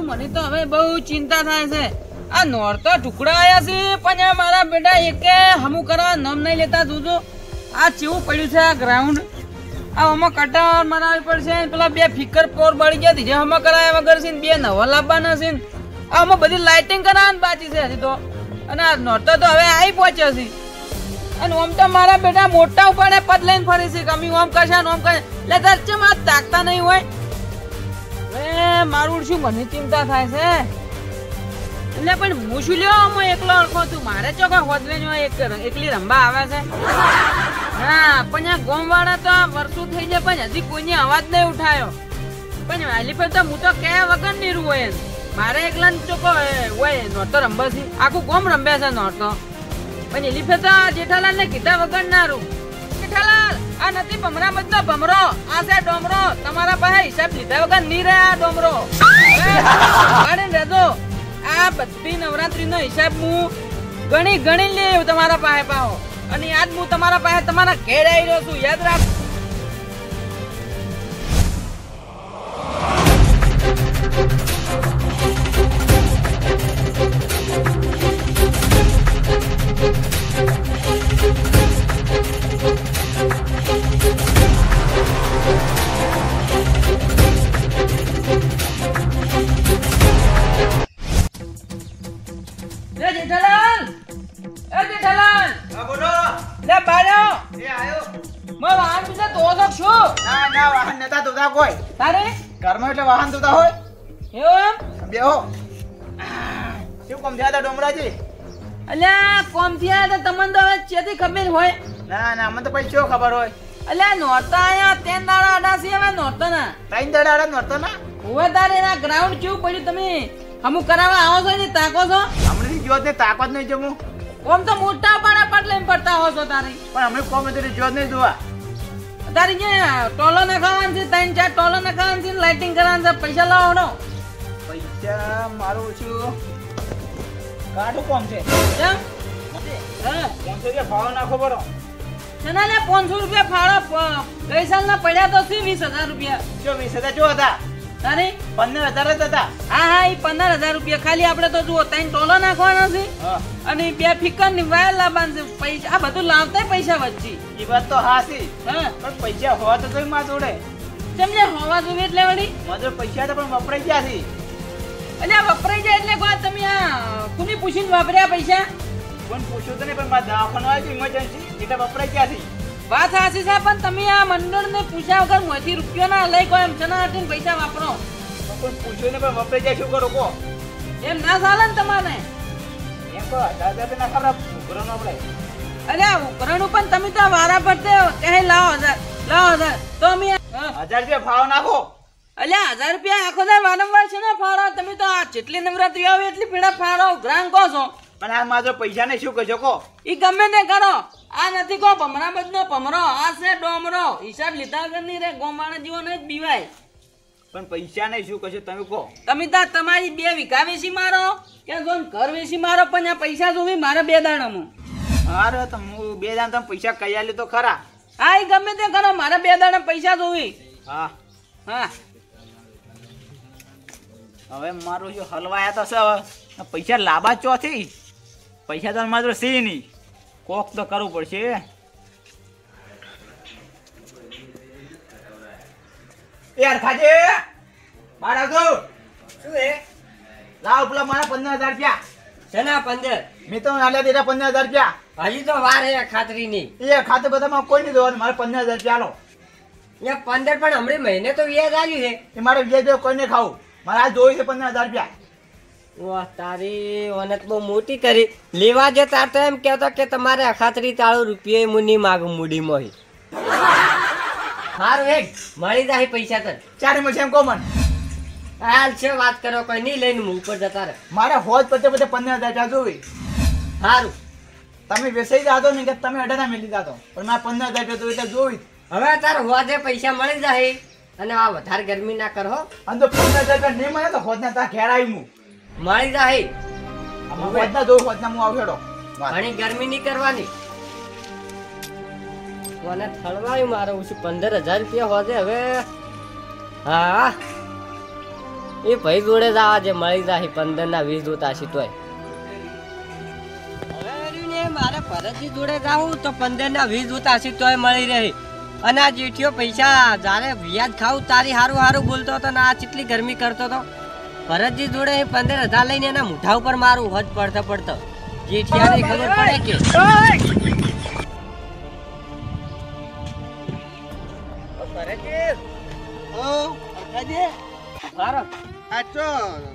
મને તો હવે બહુ ચિંતા થાય છે. આ નોરતા ટુકડા આયા છે પણ મારા બેટા એકે હમું કરવા નામ નહીં લેતા. જોજો આ ચેવું પડ્યું છે આ ગ્રાઉન્ડ. આ હમો કટર મરાવી પડશે. પેલા બે ફિકર પોર બળી ગયા જે હમો કરાયા વગર છે. બે નવા લાવવાના છે. આ હમો બધી લાઇટિંગ કરાવવાની બાકી છે હજી તો. અને આ નોરતા તો હવે આવી પહોંચ્યો છે. અને ઓમ તો મારા બેટા મોટા ઉપાડે પદ લઈને ફરી છે. કમી ઓમ કરશે ઓમ કરે એટલે તાર ચેમ આ તાકતા નહીં હોય. હવે મારું શું મને ચિંતા થાય છે. એટલે પણ હું શું લ્યો હું એકલો અડખો છું. મારે ચોખા હોદવે એકલી રંબા આવે છે. હા પણ આ ગોમ વાળા તો વર્ષો થઈ જાય પણ હજી કોઈને અવાજ નહીં ઉઠાયો. પણ વાલી પર તો હું તો કયા વગર નીરું હોય. મારે એકલા ચોખ્ખો હોય નોરતો રંબે છે. આખું ગોમ રંબે છે નોરતો. પણ એલી ફેર તો જેઠાલાલ ને કીધા વગર ના રૂ. જેઠાલાલ આ નથી ભમરા બધો ભમરો. આ છે ડોમરો. તમારા પાસે હિસાબ લીધા વગર નહીં રહ્યા ડોમરો. રેજો આ બધી નવરાત્રી નો હિસાબ હું ગણી ગણી લે તમારા પાસે પાહો. અને આજ હું તમારા પાસે તમારા ઘેર આવી રહ્યો છું. યાદ રાખ. ઘરમાં એટલે વાહન ધોતા હોય એમ બેહો. શું કોમ થયા હતા ડોમરાજી? અલ્યા કોમ થયા હતા તમને તો હવે ચેતી ખબર હોય? ના ના મને તો પછી શું ખબર હોય. અલ્યા નોરતા આયા 3 દાડા આડાસી હવે નોરતા ના 3 દાડા આડા નોરતા ના હવે તારે ના ગ્રાઉન્ડ કેવું પડ્યું. તમે હમું કરાવવા આવો છો ને તાકો છો? હમણાં જોત ને તાકાત નહીં જમું. કોમ તો મોટા પાડા પાટ લઈને પડતા હો છો તારી. પણ હમણાં કોમ હતી જોત નહીં જોવા. તારી ક્યાં ટોલો નખાવાનું છે? 3-4 ટોલો નખાવાનું છે. લાઇટિંગ કરવાનું છે. પૈસા લાવો. પૈસા મારું શું કાઠું કોમ છે. કેમ? હા 500 રૂપિયા ફાળો નાખો બરો. ચના લે 500 રૂપિયા ફાળો. ગઈ સાલ ના પડ્યા તો 20,000 રૂપિયા. જો 20,000 જો હતા તારી 15,000 જ હતા. હા હા એ 15,000 રૂપિયા ખાલી આપણે તો જુઓ 3 ટોલો નાખવાના છે. અને 2 ફિકર ની વાયર લાવવાનું છે. પૈસા આ બધું લાવતા પૈસા વચ્ચે. એ વાત તો હાસી. હા પણ પૈસા હોવા તો જોઈ માં જોડે. તમને હોવા જોઈએ એટલે વળી મારો પૈસા તો પણ વપરાઈ ગયા છે. એટલે વપરાઈ જાય એટલે કોઈ તમે આ કોની પૂછીને વાપર્યા પૈસા? કોણ પૂછ્યું તો નહીં પણ મારા દવાખાનું આવી ઇમરજન્સી એટલે વપરાઈ ગયા છે. વાત સાચી છે પણ તમે આ મંડળ ને પૂછ્યા વગર મોથી રૂપિયો ના લઈ કોઈ એમ ચના હટીને પૈસા વાપરો. કોઈ પૂછ્યું ને પણ વપરાઈ જાય શું કરો કો? એમ ના ચાલે ને તમારે. એમ તો 1000 ના ખબર ઉઘરાનો આપણે. અરે ઉઘરાણું પણ તમે તો વારા પડતે કહે લાવો 1000 લાવો 1000 તો અમે 1000 રૂપિયા ફાળો નાખો. અલ્યા 1000 રૂપિયા આખો દે વારંવાર છે ને ફાળો. તમે તો આ જેટલી નવરાત્રી આવે એટલી પીડા ફાળો ગ્રાહક કહો છો. પણ આ મારો પૈસા ને શું કહો કો? ઈ ગમે તે કરો. આ નથી કો ભમરા બધનો ભમરો. આ છે ડોમરો. હિસાબ લીધા વગર નહીં રે. ગોમાણા જીવો ને જ બીવાય. પણ પૈસા ને શું કહો તમે કહો? તમે તો તમારી 2 વીઘા વેચી મારો કે જોન ઘર વેચી મારો પણ આ પૈસા જોવી મારે 2 દાણામાં. અરે તો હું 2 દાણા તમે પૈસા કઈ આલે તો ખરા. હા ઈ ગમે તે કરો મારે 2 દાણા પૈસા જોવી. હા હા હવે મારું જો હલવાયા તો છે પૈસા લાંબા ચોથી. પૈસા તો માત્ર સી નહીં કોક તો કરવું પડશે. યાર ખાજે બહાર આવજો. શું હે? લાવ પેલા મારા 15,000 રૂપિયા. શેના 15? મેં તો આલ્યા દીધા 15,000 રૂપિયા. હજી તો વાર હે ખાતરી ની. એ ખાતે બધામાં કોઈ નહીં દેવાનું. મારે 15,000 રૂપિયા આલો. એ 15 પણ હમણાં મહિને તો વ્યાજ આવ્યું છે. એ મારે વ્યાજ કોઈ નહીં ખાવું. મારે આ જોઈ છે 15,000 રૂપિયા. વાહ તારી ઓનત બહુ મોટી કરી. લેવા જતા તો એમ કહેતો કે તમારે અખાતરી તાળું રૂપિયા મુની માગું મૂડી મોહી. હારું એક મળી જાય પૈસા તો ચારે મળશે એમ કોમન. હાલ છે વાત કરો કોઈ નહીં લઈને હું ઉપર જતા રહે. મારે હોજ પતે 15,000 રૂપિયા જોવી. હારું તમે વેસાઈ જાતો ને કે તમે 18 મેલી જાતો પણ મારે 15,000 રૂપિયા જોઈ જોવી. હવે તાર હોજે પૈસા મળી જાય અને આ વધારે ગરમી ના કરો. અને તો 15,000 રૂપિયા નહીં મળે તો હોજના તાર ઘેર આવી હું મળી જાય. હોજના જોઉં હોજના હું આવડો ઘણી ગરમી નહીં કરવાની. મને થળવાયું મારે ઓછું 15,000 રૂપિયા હોજે હવે. હા એ ભાઈ જોડે જ આવા જે મળી જાય 15 ના 20 જોતા છે તોય મારે ભરતજી જોડે જાવું તો 15 ના 20 જોતા છે તોય મળી રહી અને આ જેઠિયો પૈસા જારે વ્યાજ ખાવું તારી હારું હારું બોલતો હતો ને આ ચીટલી ગરમી કરતો હતો ભરતજી જોડે 15,000 લઈને એના મુઠા ઉપર મારું હજ પડતો જેઠિયાને ખબર પડે કે ભરતજી ઓ અરખાજી મારો આચો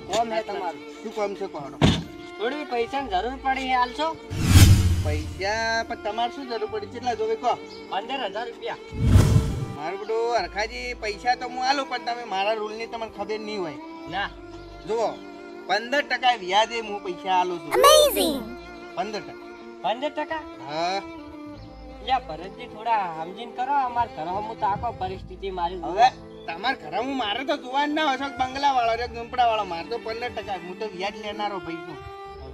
કોમ હે તમારું શું કામ છે કોનો થોડી પૈસાની જરૂર પડી હાલ છો પૈસા પણ તમારે શું જરૂર પડી કેટલા જોવે કહો 15,000 રૂપિયા મારું બધું અરખાજી પૈસા તો હું આલું પણ તમે મારા રૂલની તમને ખબર નહીં હોય ના જુઓ 15% વ્યાજે હું પૈસા આલું છું 15%. 15%? હા યા ભરતજી થોડા સમજીને કરો અમાર ઘરમાં તો આખો પરિસ્થિતિ મારી હવે તમારા ઘરે હું મારે તો જોવા જ ના હોય બંગલા વાળો રે ઝૂંપડા વાળો મારે તો 15% હું તો વ્યાજ લેનારો ભાઈ છું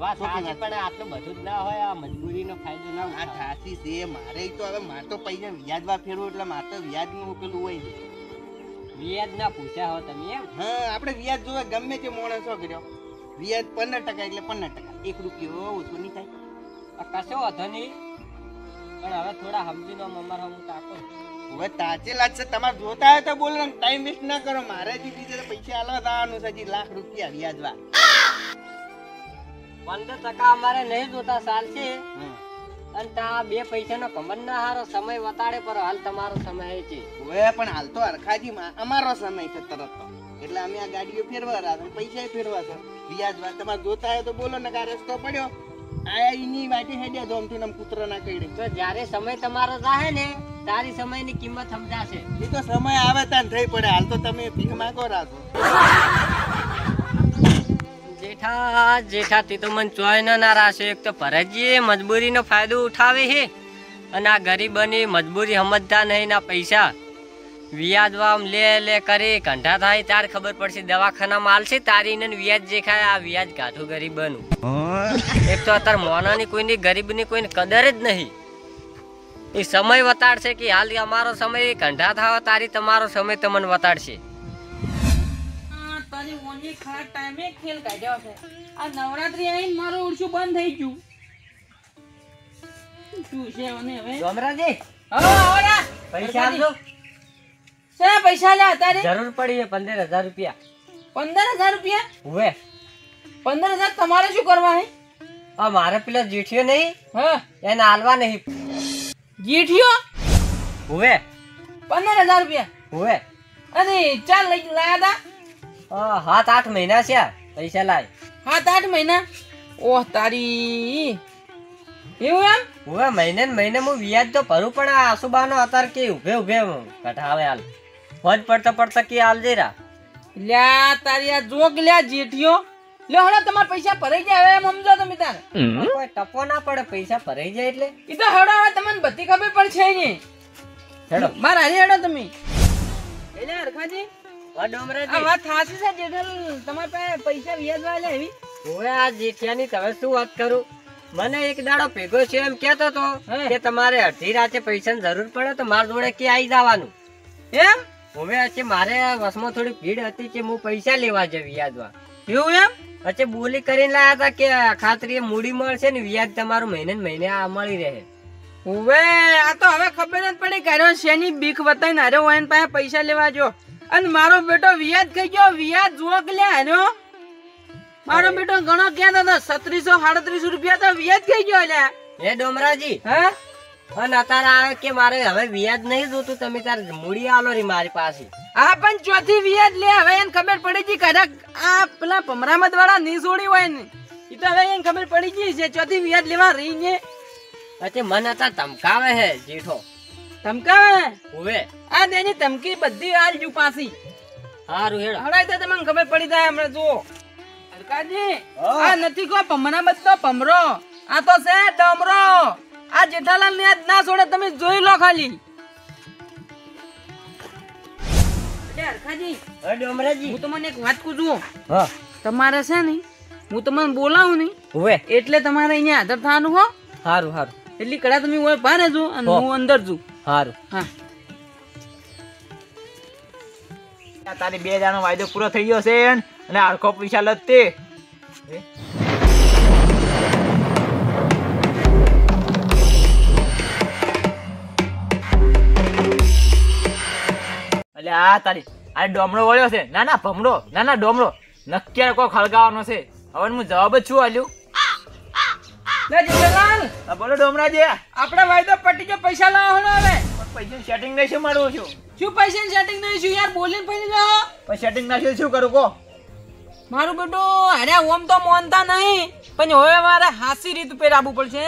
વાત સાચી પણ આટલું બધું જ ના હોય આ મજબૂરીનો ફાયદો ના આ ઠાસી છે મારે તો હવે મારે તો પૈસા વ્યાજમાં ફેરવું એટલે મારે તો વ્યાજનું પેલું હોય છે વ્યાજ ના પૂછ્યા હો તમે એમ હા આપણે વ્યાજ જોવે ગમે તે માણસો કર્યો વ્યાજ 15% એટલે 15%. 1 રૂપિયો ઓછો નહીં થાય કશો વાંધો નહીં પણ હવે થોડા સમજીનો અમારા હું તાકો હવે તાચે લાગશે તમારે જોતા હોય તો બોલો ટાઈમ વેસ્ટ ના કરો મારે જે બીજે પૈસા આલવા દાવાનું છે હજી લાખ રૂપિયા વ્યાજવા 15% અમારે નહીં જોતા ચાલશે અને તા બે પૈસાનો કમર ના હારો સમય વતાડે પર હાલ તમારો સમય છે હવે પણ હાલ તો અરખાજી અમારો સમય છે તરત તો એટલે અમે આ ગાડીઓ ફેરવા રહ્યા પૈસા ફેરવા છે વ્યાજવા તમારે જોતા હોય તો બોલો ને આ રસ્તો પડ્યો આયા ઈની વાટી હેડ્યા તો આમથી આમ કૂતરો ના કઈડે તો જ્યારે સમય તમારો જાહે ને તારી સમયની કિંમત સમજાશે એ તો સમય આવે તાન થઈ પડે હાલ તો તમે ભીખ માંગો રાખો જેઠા તે તો મને ચોય ના રાશે એક તો ભરતજી મજબૂરીનો ફાયદો ઉઠાવે છે અને આ ગરીબની મજબૂરી સમજતા નહીં ના પૈસા વ્યાજવામ લે કરી કંઠા થાય તાર ખબર પડશે દવાખાનામાં હાલશે તારી ને વ્યાજ દેખાય આ વ્યાજ ગાઠું ગરીબનું એક તો અત્યારે મોનાની કોઈની ગરીબની કોઈને કદર જ નહીં એ સમય વતાડશે કે હાલ અમારો સમય કંઠા થાવ તારી તમારો સમય તમને વતાડશે તારી ઓની ખરા ટાઈમે ખેલ કાઢ્યો છે આ નવરાત્રી આવીને મારું ઉડશું બંધ થઈ ગયું શું છે મને હવે ગમરાજી આવડા પૈસા આપજો શા પૈસા લે તારે જરૂર પડી છે 15,000 રૂપિયા 15,000 રૂપિયા હુવે 15,000 તમારે શું કરવા હે આ મારે પેલા જીઠ્યો નહીં હા એને હાલવા નહીં જીઠિયો હુવે 15,000 રૂપિયા હુવે અને ચાલ લઈ લાયા તા 7-8 મહિના છે પૈસા લાય 7-8 મહિના ઓહ તારી એવું એમ હુવે મહિને ને મહિને હું વ્યાજ તો ભરું પણ આ આસુબાનો અત્યારે કે ઉભે કઢાવે હાલ ફોજ પડતા કે હાલ જઈરા લ્યા તારી આ જોગ લ્યા જેઠિયો લ્યો હડા તમાર પૈસા ભરાઈ જાય હવે એમ સમજો તમે તાર કોઈ ટપો ના પડે પૈસા ભરાઈ જાય એટલે ઈ તો હડા હવે તમને બધી ખબર પડશે ને હેડો માર હારી હેડો તમે એટલે હરખાજી આ ડોમરાજી આ વાત થાસી છે જેઠલ તમાર પાસે પૈસા વ્યાજ વાળા એવી હુવે આ જેઠિયાની તમે શું વાત કરું મને એક દાડો ભેગો છે એમ કેતો તો કે તમારે અડધી રાતે પૈસાની જરૂર પડે તો માર જોડે કે આવી જવાનું એમ હવે આજે મારે વસમાં થોડી ભીડ હતી કે હું પૈસા લેવા જઈ વ્યાજવા એવું એમ પછી બોલી કરીને લાયા હતા કે ખાતરી મૂડી મળશે ને વ્યાજ તમારું મહિને ને મહિને આ મળી રહે હવે આ તો હવે ખબર જ પડી કર્યો શેની બીક બતાઈને હારે હોય પાસે પૈસા લેવા જો અને મારો બેટો વ્યાજ થઈ ગયો વ્યાજ જોક લે હાર્યો મારો બેટો ઘણો ક્યાં હતો 3700-3800 રૂપિયા તો વ્યાજ થઈ ગયો લે હે ડોમરાજી હા અને અત્યારે આવે કે મારે હવે વ્યાજ નહીં જોતું તમે તારે મૂડી આલો રી મારી પાસે હા પણ ચોથી વ્યાજ લે હવે એને ખબર પડી ગઈ કદાચ આ પેલા ભમરામત વાળા ની છોડી હોય ને એ તો હવે એને ખબર પડી ગઈ છે ચોથી વ્યાજ લેવા રહી ને પછી મને અત્યારે ધમકાવે હે જેઠો ધમકાવે હુવે આ તેની ધમકી બધી આલજુ પાછી હારું હેડો હડાઈ તો તમને ખબર પડી જાય હમણાં જુઓ હરકાજી આ નથી કોઈ ભમરામત તો ભમરો આ તો છે ડમરો આ જેઠાલાલ ને ના છોડે તમે જોઈ લો ખાલી હરખાજી હે ડોમરાજી હું તમને એક વાત કહું છું હા તમારે છે ને હું તમને બોલાવું નહીં હુવે એટલે તમારે અહીંયા હાજર થવાનું હો હારું હારું એટલી કડા તમે ઓય બહાર જો અને હું અંદર છું હારું હા તારી 2 હજારનો વાયદો પૂરો થઈ ગયો છે અને આખો પૈસા લત તે એટલે આ તારી આ ડોમડો વળ્યો છે. ના ના ભમડો, ના ના ડોમડો નક્કી કોઈ ખળગાવાનો છે. હવે હું જવાબ જ છું આલ્યું. લે જેઠાલાલ, હા બોલો ડોમરાજી. આપણે વાયદો પટી ગયો, પૈસા લાવો હવે. પૈસા સેટિંગ નહીં શું મારું છું? શું પૈસા સેટિંગ નહીં શું યાર, બોલીને પડી જાઓ. પણ સેટિંગ ના શું કરું કો? મારું બેટું અરે ઓમ તો મોનતા નહીં, પણ હવે મારે હાસી રીત ઉપર આવવું પડશે.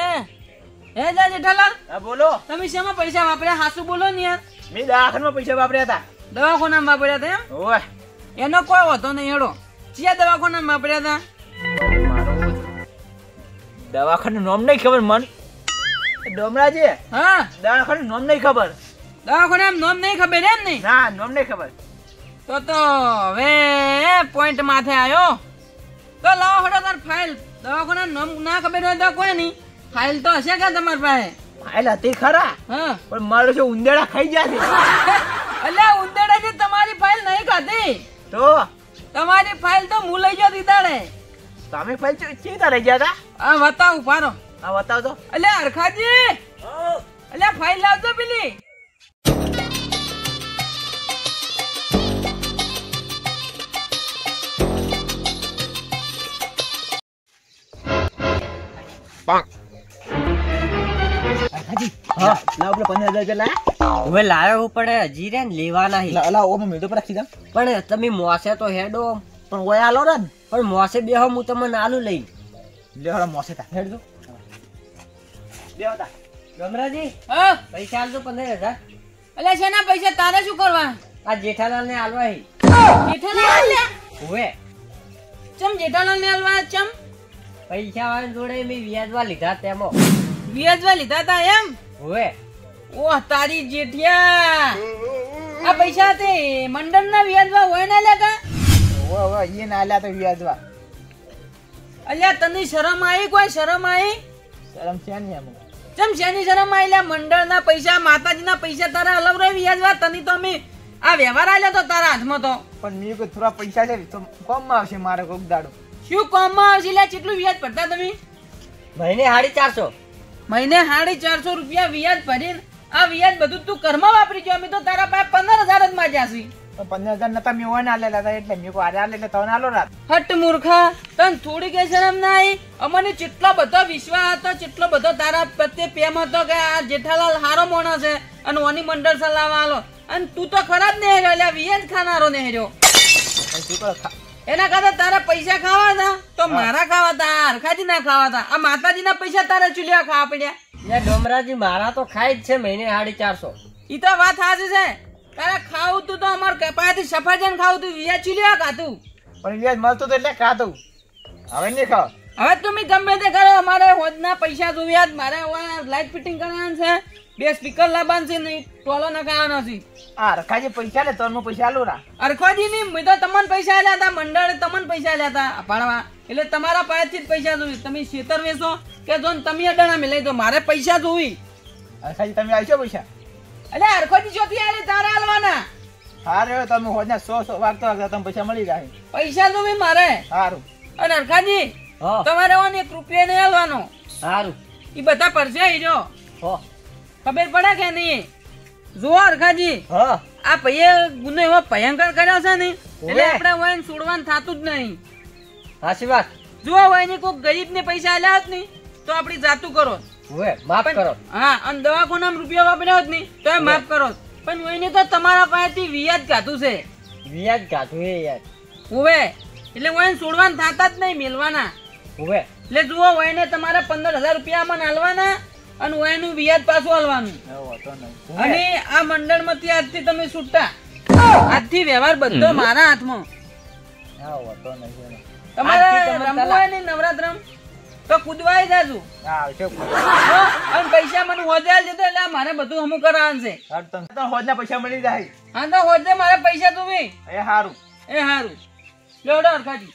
હે જા જેઠાલાલ, હા બોલો. તમે શેમાં પૈસા વાપર્યા હાસુ બોલો ને યાર. મેં દવાખાનામાં પૈસા વાપર્યા હતા. દવાખાનામાં વાપર્યા હતા એમ? ઓય એનો કોઈ વાંધો નહીં હેડો. ચિયા દવાખાનામાં વાપર્યા હતા? દવાખાનું નામ નહીં ખબર મન ડોમરાજી. હા દવાખાનું નામ નહીં ખબર. દવાખાના એમ નામ નહીં ખબર એમ નહીં? ના નામ નહીં ખબર. તો હવે પોઈન્ટ માથે આવ્યો. તો લાવો હડો તાર ફાઇલ. દવાખાના નામ ના ખબર હોય તો કોઈ નહીં, ફાઇલ તો હશે કે તમારી પાસે? ફાઇલ હતી ખરા, હા પણ મારો શું ઉંદેડા ખાઈ ગયા છે. અલ્યા ઉંદેડાની તમારી ફાઇલ નહીં ખાધી. તો તમારી ફાઇલ તો હું લઈ ગયો દીદાડે. તમે ફાઇલ ચીતા રહી ગયા હતા. આ બતાવું પારો. હા બતાવ તો. અલ્યા હરખાજી, અલ્યા ફાઇલ લાવજો પેલી. હા લાવ પેલા 15,000 રૂપિયા હવે લાવ્યો પડે હજી રે ને લેવાના હી. લાવ ઓમાં મેળો પર રાખી દઉં. પણ તમે મોસે તો હેડો. પણ ઓય આલો રે. પણ મોસે બેહો હું તમને આલુ લઈ. લે હળો મોસે તા હેડ દો. દેવતા ગમરાજી હા પૈસા આલજો 15,000. અલ્યા શેના પૈસા તારે શું કરવા? આ જેઠાલાલ ને આલવા હી. જેઠાલાલ આલ્યા? હવે ચમ જેઠાલાલ ને આલવા? ચમ પૈસા વાળા જોડે મેં વ્યાજવા લીધા તેમાં. વ્યાજવા લીધા તા એમ? હવે ઓહ તારી જેઠિયા, આ પૈસા તે મંડળ ના વ્યાજવા હોય ને લે કા? ઓય ઓય ઈ ના આલ્યા તો વ્યાજવા. અલ્યા તને શરમ આવી? કોઈ શરમ આવી? શરમ છે ને એમ. ચમ શેની શરમ આવી? લ્યા મંડળ ના પૈસા, માતાજી ના પૈસા તારા અલગ રહે વ્યાજવા. તને તો અમે આ વ્યવહાર આલ્યો તો તારા હાથમાં તો. પણ મેં કોઈ થોડા પૈસા લે તો કોમ માં આવશે મારે કોક દાડો. શું કોમમાં આવશે? લ્યા કેટલું વ્યાજ ભરતા તમે? મહિને 450. મહિને 450 રૂપિયા વ્યાજ ભરીને આ વ્યાજ બધું તું ઘરમાં વાપરી ગયો. અમે તો તારા પાસે 15,000 જ માંગ્યા છે. તો 15,000 નતા મેં ઓય ના આલેલા હતા એટલે મેં કોઈ આરે આલે એટલે તને આલો રાત. હટ મૂર્ખા, તને થોડી કઈ શરમ ના આવી? અમને કેટલો બધો વિશ્વાસ હતો, કેટલો બધો તારા પ્રત્યે પ્રેમ હતો કે આ જેઠાલાલ હારો માણસ છે અને ઓની મંડળ ચલાવવા આલો, અને તું તો ખરાબ ને હેર્યો. એટલે વ્યાજ ખાનારો ને હેર્યો. શું કરો એના કરતા તારા પૈસા ખાવા હતા તો મારા ખાવા હતા, હરખાજી ના ખાવા હતા. આ માતાજી ના પૈસા તારા ચૂલ્યા ખાવા પડ્યા. યા ડોમરાજી મારા તો ખાઈ જ છે મહિને 450. ઈ તો વાત સાચી છે. તારા ખાવું તું તો અમાર પાસેથી સફરજન ખાવું તું, વ્યાજ ચૂલ્યા ખાતું. પણ વ્યાજ મળતું તો એટલે ખાતું. હવે નહીં ખાવ. હવે તમે ગમે તે કરો, અમારે હોજના પૈસા જોવ્યા જ. મારે લાઇટ ફિટિંગ કરવાનું છે, 2 સ્પીકર લાવવાનું છે, નહીં ટોલો નખાવાનો છે. આ રખાજી પૈસા લે તને પૈસા આલો રા. અરખોજી ની મેં તો તમને પૈસા આલ્યા હતા, મંડળે તમને પૈસા આલ્યા હતા પાડવા. એટલે તમારા પાસેથી જ પૈસા જોઈ. તમે ખેતર વેચો કે જો તમે અડાણા મેં લઈ દો, મારે પૈસા જોઈ. રખાજી તમે આવશો પૈસા? એટલે અરખોજી ચોથી આલે તારા આલવાના. હારે તમે હોજના 100 વાગતો વાગતા તમને પૈસા મળી જાય. પૈસા જોવી મારે. સારું. અને અરખાજી હા તમારે 1 રૂપિયા નહીં આલવાનો. સારું. એ બધા પરસે જો હો ખબર પડે કે નહીં? જો અરખાજી હા આ ભાઈએ ગુનો એવો ભયંકર કર્યો છે ને, એટલે ઓવે. આપણે વહીને છોડવાનું થતું જ નહીં. સાચી વાત. જો વહીને કોઈ ગરીબ ને પૈસા આલ્યા હોત નહીં તો આપડી જાતું કરો. હવે માફ કરો. હા, અને દવાખાનામાં રૂપિયા વાપર્યા હોત નહીં તો એ માફ કરો. પણ વહીને તો તમારા પાસેથી વ્યાજ કાઢું છે. વ્યાજ કાઢું હે યાર. હવે એટલે વહીને છોડવાનું થતા જ નહીં, મેલવાના. હવે એટલે જુઓ વહીને તમારે 15,000 રૂપિયા મને આલવાના અને વહીનું વ્યાજ પાછું આલવાનું. અને આ મંડળમાંથી આજથી તમે છૂટા. આજથી વ્યવહાર બધો મારા હાથમાં. તમારે રમવું હોય ને નવરાત્રમ તો કૂદવાય જાજુ. અને પૈસા મને હોજાલ જતો એટલે મારે બધું હમું કરવાનું છે. હોજના પૈસા મળી જાય. હા તો હોજે મારે પૈસા જોવી. એ સારું. એ સારું. લેવડો અરખાજી.